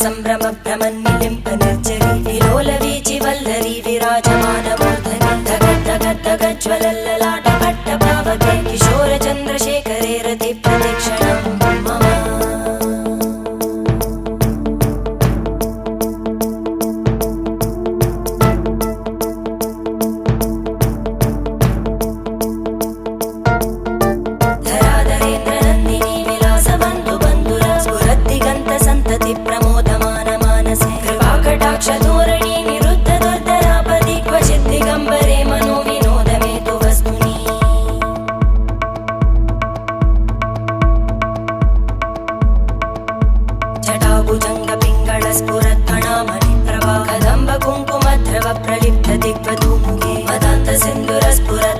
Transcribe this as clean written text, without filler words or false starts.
संभ्रम भ्रमन्निलिम्प निर्जरी विलोलवीचि वल्लरी विराजमानमूर्धनि धगद्धगद्धगज्ज्वलल्ललाट पट्टपावके किशोर चन्द्रशेखरे रति प्रदक्षिणं मम धराधरेन्द्रनन्दिनी विलासबन्धु बन्धुर स्फुरद्दिगन्त सन्तति प्रमोदमान मानसे कृपाकटाक्षधोरणी निरुद्ध दुर्धरापदि क्वचित् दिगम्बरे मनो विनोदमेतु वस्तुनि जटाभुजङ्ग पिङ्गळ स्फुरत्फणामणि प्रभा कदम्ब कुङ्कुमद्रव प्रलिप्त दिग्वधूमुखे मदान्त सिन्धुर स्फुरत्